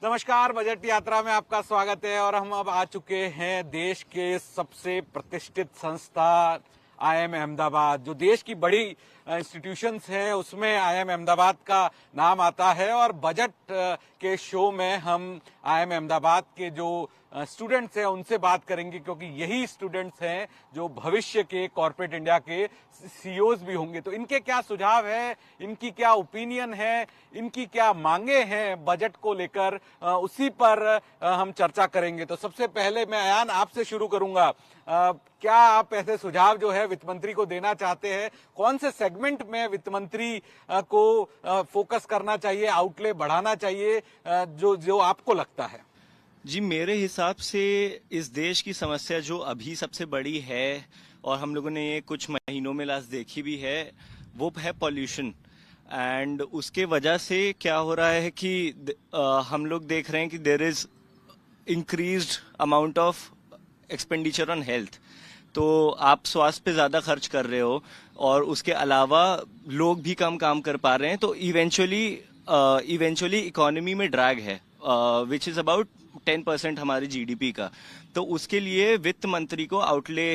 नमस्कार, बजट यात्रा में आपका स्वागत है। और हम अब आ चुके हैं देश के सबसे प्रतिष्ठित संस्था IIM अहमदाबाद। जो देश की बड़ी इंस्टीट्यूशंस हैं उसमें IIM अहमदाबाद का नाम आता है। और बजट के शो में हम IIM अहमदाबाद के जो स्टूडेंट्स हैं उनसे बात करेंगे, क्योंकि यही स्टूडेंट्स हैं जो भविष्य के कॉर्पोरेट इंडिया के CEOs भी होंगे। तो इनके क्या सुझाव है, इनकी क्या ओपिनियन है, इनकी क्या मांगे हैं बजट को लेकर, उसी पर हम चर्चा करेंगे। तो सबसे पहले मैं अयान आपसे शुरू करूंगा। क्या आप ऐसे सुझाव जो है वित्त मंत्री को देना चाहते हैं? कौन से सेगमेंट में वित्त मंत्री को फोकस करना चाहिए, आउटले बढ़ाना चाहिए, जो आपको लगता है? जी, मेरे हिसाब से इस देश की समस्या जो अभी सबसे बड़ी है और हम लोगों ने ये कुछ महीनों में लास्ट देखी भी है, वो है पॉल्यूशन। एंड उसके वजह से क्या हो रहा है कि हम लोग देख रहे हैं कि there is increased amount of expenditure on health. तो आप स्वास्थ्य पे ज्यादा खर्च कर रहे हो और उसके अलावा लोग भी कम काम कर पा रहे हैं, तो इवेंचुअली इकोनॉमी में ड्रैग है, विच इज अबाउट 10% हमारी GDP का। तो उसके लिए वित्त मंत्री को आउटले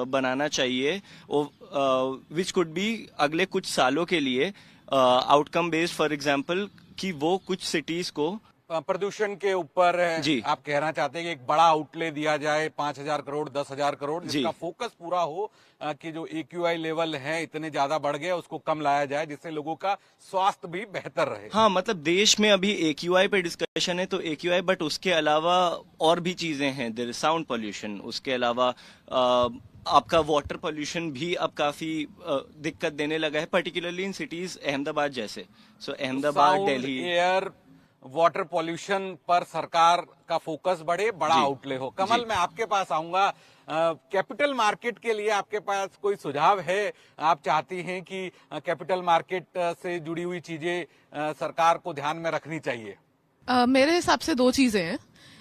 बनाना चाहिए, विच कुड बी अगले कुछ सालों के लिए आउटकम बेस्ड। फॉर एग्जांपल कि वो कुछ सिटीज को प्रदूषण के ऊपर जी आप कहना चाहते हैं कि एक बड़ा आउटले दिया जाए, 5,000 करोड़ 10,000 करोड़, जिसका फोकस पूरा हो कि जो AQI लेवल है इतने ज्यादा बढ़ गए उसको कम लाया जाए, जिससे लोगों का स्वास्थ्य भी बेहतर रहे। हाँ, मतलब देश में अभी AQI पे डिस्कशन है तो AQI, बट उसके अलावा और भी चीजें हैं। देयर इज साउंड पोल्यूशन, उसके अलावा आपका वाटर पोल्यूशन भी अब काफी दिक्कत देने लगा है, पर्टिकुलरली इन सिटीज अहमदाबाद जैसे। So Ahmedabad, Delhi, air, water pollution पर सरकार का फोकस बढ़े, बड़ा आउटले हो। कमल, मैं आपके पास आऊंगा। कैपिटल मार्केट के लिए आपके पास कोई सुझाव है? आप चाहती हैं कि कैपिटल मार्केट से जुड़ी हुई चीजें सरकार को ध्यान में रखनी चाहिए? मेरे हिसाब से दो चीजें हैं।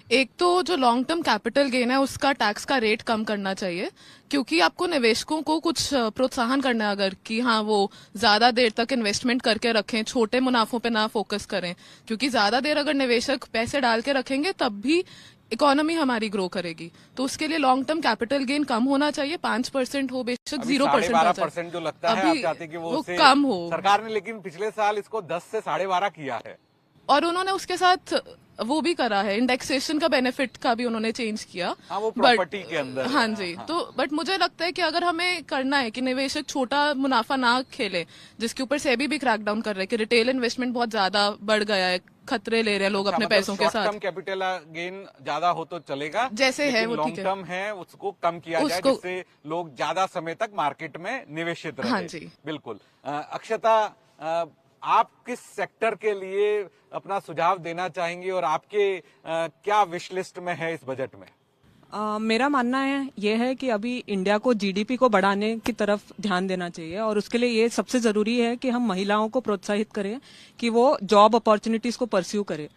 एक तो जो लॉन्ग टर्म कैपिटल गेन है उसका टैक्स का रेट कम करना चाहिए, क्योंकि आपको निवेशकों को कुछ प्रोत्साहन करना है अगर कि हाँ वो ज्यादा देर तक इन्वेस्टमेंट करके रखें, छोटे मुनाफों पे ना फोकस करें। क्योंकि ज्यादा देर अगर निवेशक पैसे डाल के रखेंगे तब भी इकोनॉमी हमारी ग्रो करेगी। तो उसके लिए लॉन्ग टर्म कैपिटल गेन कम होना चाहिए, 5% हो बेशक 0% 12% जो लगता है, आप चाहते कि वो कम हो। सरकार ने लेकिन पिछले साल इसको 10 से 12.5 किया है। और उन्होंने उसके साथ वो भी करा है, इंडेक्सेशन का बेनिफिट का भी उन्होंने चेंज किया। हाँ, वो प्रॉपर्टी के अंदर। हाँ जी। हाँ। तो बट मुझे लगता है कि अगर हमें करना है कि निवेशक छोटा मुनाफा ना खेले, जिसके ऊपर सेबी भी क्रैकडाउन कर रहे हैं कि रिटेल इन्वेस्टमेंट बहुत ज्यादा बढ़ गया है, खतरे ले रहे हैं लोग अपने पैसों के साथ। कम कैपिटल गेन ज्यादा हो तो चलेगा, जैसे है वो लॉन्ग टर्म है उसको कम किया जाए, जिससे लोग ज्यादा समय तक मार्केट में निवेशित रहे। हाँ जी, बिल्कुल। अक्षता, आप किस सेक्टर के लिए अपना सुझाव देना चाहेंगी और आपके क्या विश लिस्ट में है इस बजट में? मेरा मानना है ये है कि अभी इंडिया को GDP को बढ़ाने की तरफ ध्यान देना चाहिए, और उसके लिए ये सबसे जरूरी है कि हम महिलाओं को प्रोत्साहित करें कि वो जॉब अपॉर्चुनिटीज को परस्यू करें।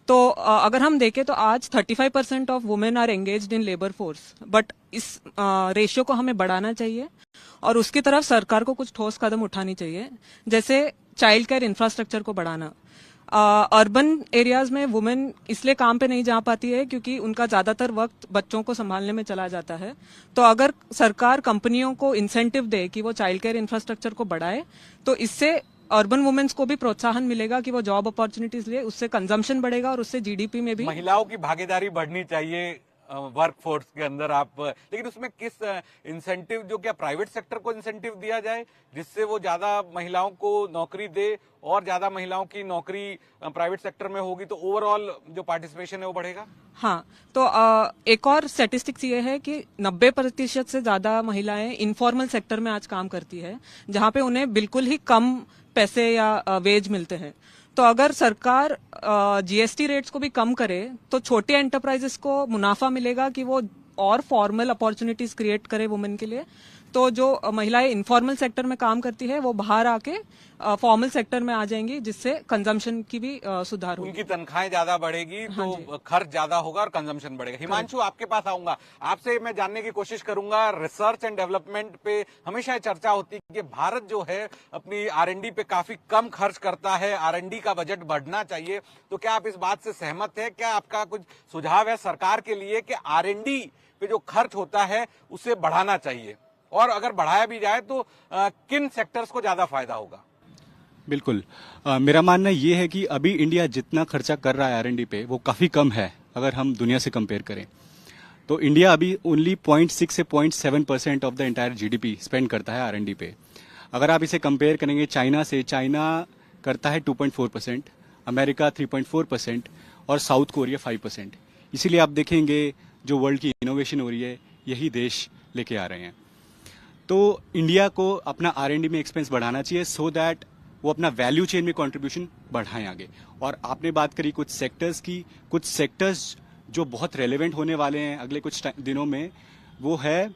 तो अगर हम देखें तो आज 35% of women are engaged in labour force, but इस रेशियो को हमें बढ़ाना चाहिए और उसकी तरफ सरकार को कुछ ठोस कदम उठानी चाहिए, जैसे चाइल्ड केयर इंफ्रास्ट्रक्चर को बढ़ाना। अर्बन एरियाज में वुमेन इसलिए काम पे नहीं जा पाती है क्योंकि उनका ज्यादातर वक्त बच्चों को संभालने में चला जाता है। तो अगर सरकार कंपनियों को इंसेंटिव दे कि वो चाइल्ड केयर इंफ्रास्ट्रक्चर को बढ़ाए, तो इससे अर्बन वुमेन्स को भी प्रोत्साहन मिलेगा कि वो जॉब अपॉर्चुनिटीज ले, उससे कंजम्पशन बढ़ेगा और उससे GDP में भी। महिलाओं की भागीदारी बढ़नी चाहिए वर्क फोर्स के अंदर। आप लेकिन उसमें किस इंसेंटिव, जो क्या प्राइवेट सेक्टर को इंसेंटिव दिया जाए जिससे वो ज्यादा महिलाओं को नौकरी दे, और ज्यादा महिलाओं की नौकरी प्राइवेट सेक्टर में होगी तो ओवरऑल जो पार्टिसिपेशन है वो बढ़ेगा? हाँ, तो एक और स्टैटिस्टिक्स ये है कि 90% से ज्यादा महिलाएं इनफॉर्मल सेक्टर में आज काम करती है, जहां पे उन्हें बिल्कुल ही कम पैसे या वेज मिलते हैं। तो अगर सरकार GST रेट्स को भी कम करे तो छोटे एंटरप्राइजेस को मुनाफा मिलेगा कि वो और फॉर्मल अपॉर्चुनिटीज क्रिएट करे वुमेन के लिए। तो जो महिलाएं इनफॉर्मल सेक्टर में काम करती है वो बाहर आके फॉर्मल सेक्टर में आ जाएंगी, जिससे कंजम्पशन की भी सुधार होगी। उनकी तनख्वाहें ज्यादा बढ़ेगी तो खर्च ज्यादा होगा और कंजम्पशन बढ़ेगा। हिमांशु, आपके पास आऊंगा, आपसे मैं जानने की कोशिश करूंगा, रिसर्च एंड डेवलपमेंट पे हमेशा चर्चा होती है कि भारत जो है अपनी R&D पे काफी कम खर्च करता है, R&D का बजट बढ़ना चाहिए, तो क्या आप इस बात से सहमत है? क्या आपका कुछ सुझाव है सरकार के लिए कि R&D पे जो खर्च होता है उसे बढ़ाना चाहिए, और अगर बढ़ाया भी जाए तो किन सेक्टर्स को ज्यादा फायदा होगा? बिल्कुल, मेरा मानना ये है कि अभी इंडिया जितना खर्चा कर रहा है R&D पे वो काफ़ी कम है अगर हम दुनिया से कंपेयर करें। तो इंडिया अभी ओनली 0.6 से 0.7% of the entire GDP spend करता है R&D पे। अगर आप इसे कंपेयर करेंगे चाइना से, चाइना करता है 2.4%, अमेरिका 3.4% और साउथ कोरिया 5%। इसीलिए आप देखेंगे जो वर्ल्ड की इनोवेशन हो रही है यही देश लेके आ रहे हैं। तो इंडिया को अपना R&D में एक्सपेंस बढ़ाना चाहिए सो दैट वो अपना वैल्यू चेन में कंट्रीब्यूशन बढ़ाएं आगे। और आपने बात करी कुछ सेक्टर्स की, कुछ सेक्टर्स जो बहुत रेलेवेंट होने वाले हैं अगले कुछ दिनों में, वो है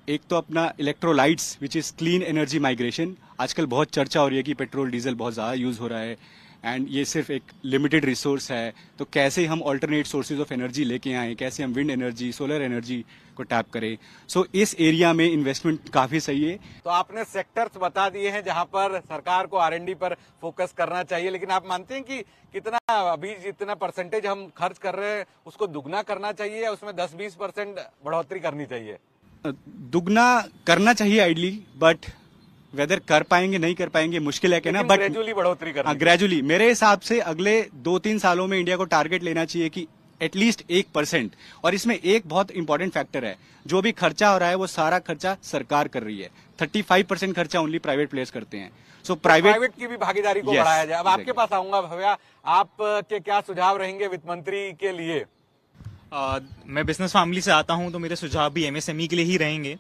एक तो अपना electrolytes which is clean energy migration. आजकल बहुत चर्चा हो रही है कि पेट्रोल डीजल बहुत ज़्यादा यूज़ हो रहा है एंड ये सिर्फ एक लिमिटेड रिसोर्स है, तो कैसे हम ऑल्टरनेट सोर्सेज ऑफ एनर्जी लेके आएँ, कैसे हम विंड एनर्जी, सोलर एनर्जी को टैप करें। सो इस एरिया में इन्वेस्टमेंट काफ़ी सही है। तो आपने सेक्टर्स बता दिए हैं जहां पर सरकार को R&D पर फोकस करना चाहिए, लेकिन आप मानते हैं कि कितना अभी जितना परसेंटेज हम खर्च कर रहे हैं उसको दुगना करना चाहिए या उसमें 10-20% बढ़ोतरी करनी चाहिए? दुगना करना चाहिए आइडली, बट वेदर कर पाएंगे नहीं कर पाएंगे मुश्किल है कि ना, बट ग्रेजुअली बढ़ोतरी करनी। ग्रेजुअली मेरे हिसाब से अगले 2-3 सालों में इंडिया को टारगेट लेना चाहिए कि एटलीस्ट 1%। और इसमें एक बहुत इंपॉर्टेंट फैक्टर है, जो भी खर्चा हो रहा है वो सारा खर्चा सरकार कर रही है, 35% खर्चा ओनली प्राइवेट प्लेयर्स करते हैं। सो प्राइवेट की भी भागीदारी को Yes, बढ़ाया जाए। अब आपके exactly. पास आऊंगा भव्या, आप के क्या सुझाव रहेंगे वित्त मंत्री के लिए? मैं बिजनेस फैमिली से आता हूं, तो मेरे सुझाव भी MSME के लिए ही रहेंगे।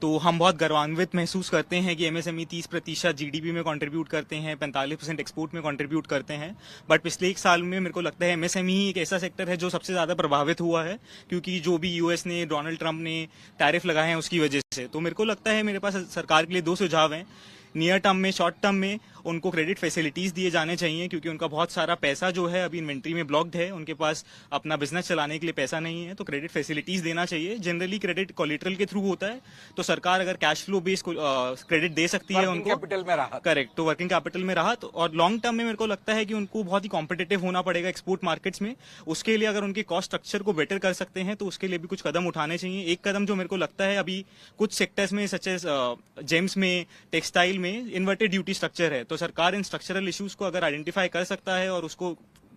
तो हम बहुत गर्वान्वित महसूस करते हैं कि MSME 30% GDP में कंट्रीब्यूट करते हैं, 45% एक्सपोर्ट में कंट्रीब्यूट करते हैं। बट पिछले 1 साल में मेरे को लगता है MSME ही एक ऐसा सेक्टर है जो सबसे ज्यादा प्रभावित हुआ है, क्योंकि जो भी US ने, डोनाल्ड ट्रंप ने टैरिफ लगाए हैं उसकी वजह से। तो मेरे को लगता है मेरे पास सरकार के लिए 2 सुझाव हैं। नियर टर्म में, शॉर्ट टर्म में उनको क्रेडिट फैसिलिटीज दिए जाने चाहिए, क्योंकि उनका बहुत सारा पैसा जो है अभी इन्वेंट्री में ब्लॉक्ड है, उनके पास अपना बिजनेस चलाने के लिए पैसा नहीं है, तो क्रेडिट फैसिलिटीज देना चाहिए। जनरली क्रेडिट कोलेटरल के थ्रू होता है, तो सरकार अगर कैश फ्लो बेस्ड क्रेडिट दे सकती है उनको, कैपिटल में राहत। करेक्ट, तो वर्किंग कैपिटल में राहत। और लॉन्ग टर्म में मेरे को लगता है कि उनको बहुत ही कॉम्पिटिटिव होना पड़ेगा एक्सपोर्ट मार्केट्स में। उसके लिए अगर उनके कॉस्ट स्ट्रक्चर को बेटर कर सकते हैं तो उसके लिए भी कुछ कदम उठाने चाहिए। एक कदम जो मेरे को लगता है, अभी कुछ सेक्टर्स में सच एज जेम्स में, टेक्सटाइल में इन्वर्टेड ड्यूटी स्ट्रक्चर है, तो सरकार इन स्ट्रक्चरल इश्यूज को अगर आइडेंटिफाई कर सकता है और उसको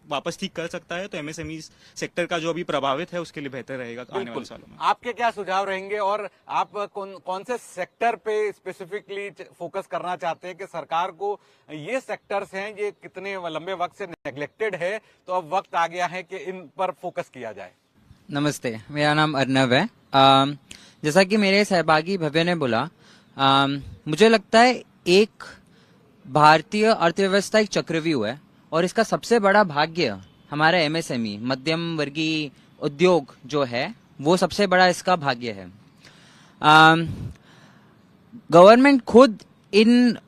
वापस ठीक कर सकता है तो MSME सेक्टर का जो अभी प्रभावित है उसके लिए बेहतर रहेगा आने वाले सालों में। आपके क्या सुझाव रहेंगे, और आप कौन से सेक्टर पे स्पेसिफिकली फोकस करना चाहते हैं कि सरकार को ये सेक्टर्स हैं ये कितने लंबे वक्त से नेग्लेक्टेड है, तो अब वक्त आ गया है कि इन पर फोकस किया जाए? नमस्ते, मेरा नाम अर्नव है। जैसा कि मेरे सहभागी भव्य ने बोला, मुझे लगता है एक भारतीय अर्थव्यवस्था एक चक्रव्यूह है और इसका सबसे बड़ा भाग्य हमारा MSME, मध्यम वर्गीय उद्योग जो है, वो सबसे बड़ा इसका भाग्य है। गवर्नमेंट खुद इन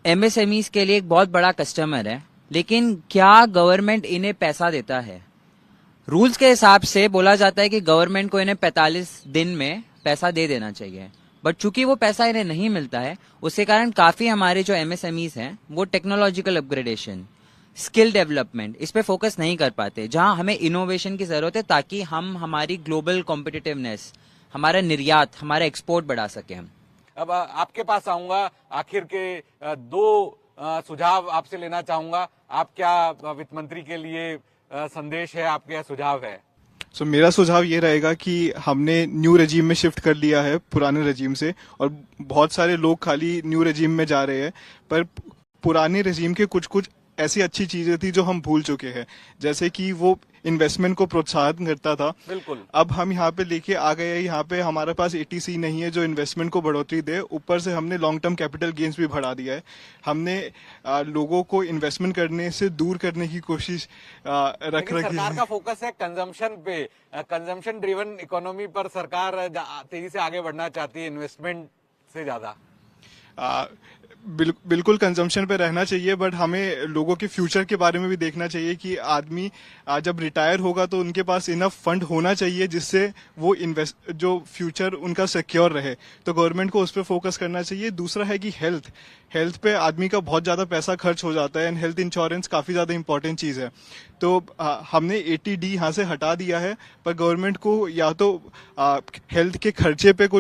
MSMEs के लिए एक बहुत बड़ा कस्टमर है, लेकिन क्या गवर्नमेंट इन्हें पैसा देता है? रूल्स के हिसाब से बोला जाता है कि गवर्नमेंट को इन्हें 45 दिन में पैसा दे देना चाहिए, बट चूंकि वो पैसा इन्हें नहीं मिलता है, उसके कारण काफी हमारे जो MSMEs हैं वो टेक्नोलॉजिकल अपग्रेडेशन, स्किल डेवलपमेंट, इस पे फोकस नहीं कर पाते, जहां हमें इनोवेशन की जरूरत है ताकि हम हमारी ग्लोबल कॉम्पिटिटिवनेस, हमारा निर्यात, हमारा एक्सपोर्ट बढ़ा सकें। अब आपके पास आऊंगा, आखिर के 2 सुझाव आपसे लेना चाहूंगा। आप क्या वित्त मंत्री के लिए संदेश है, आपके क्या सुझाव है? मेरा सुझाव ये रहेगा कि हमने न्यू रेजीम में शिफ्ट कर लिया है पुराने रेजीम से, और बहुत सारे लोग खाली न्यू रेजीम में जा रहे हैं, पर पुराने रेजीम के कुछ कुछ ऐसी अच्छी चीजें थी जो हम भूल चुके हैं, जैसे कि वो इन्वेस्टमेंट को प्रोत्साहन करता था। बिल्कुल। अब हम यहाँ पे लेके आ गए हैं, यहाँ पे हमारे पास ATC नहीं है जो इन्वेस्टमेंट को बढ़ोतरी दे, ऊपर से हमने लॉन्ग टर्म कैपिटल गेन्स भी बढ़ा दिया है। हमने लोगों को इन्वेस्टमेंट करने से दूर करने की कोशिश रखी है। सरकार का फोकस है कंजम्पशन पे, कंजम्पशन ड्रिवन इकोनॉमी पर सरकार तेजी से आगे बढ़ना चाहती है, इन्वेस्टमेंट से ज्यादा? बिल्कुल कंजम्पशन पे रहना चाहिए, बट हमें लोगों के फ्यूचर के बारे में भी देखना चाहिए कि आदमी जब रिटायर होगा तो उनके पास इनफ फंड होना चाहिए जिससे वो इन्वेस्ट जो फ्यूचर उनका सिक्योर रहे। तो गवर्नमेंट को उस पर फोकस करना चाहिए। दूसरा है कि हेल्थ पे आदमी का बहुत ज्यादा पैसा खर्च हो जाता है एंड हेल्थ इंश्योरेंस काफी ज्यादा इंपॉर्टेंट चीज है। तो हमने 80D यहाँ से हटा दिया है, पर गवर्नमेंट को या तो हेल्थ के खर्चे पे कुछ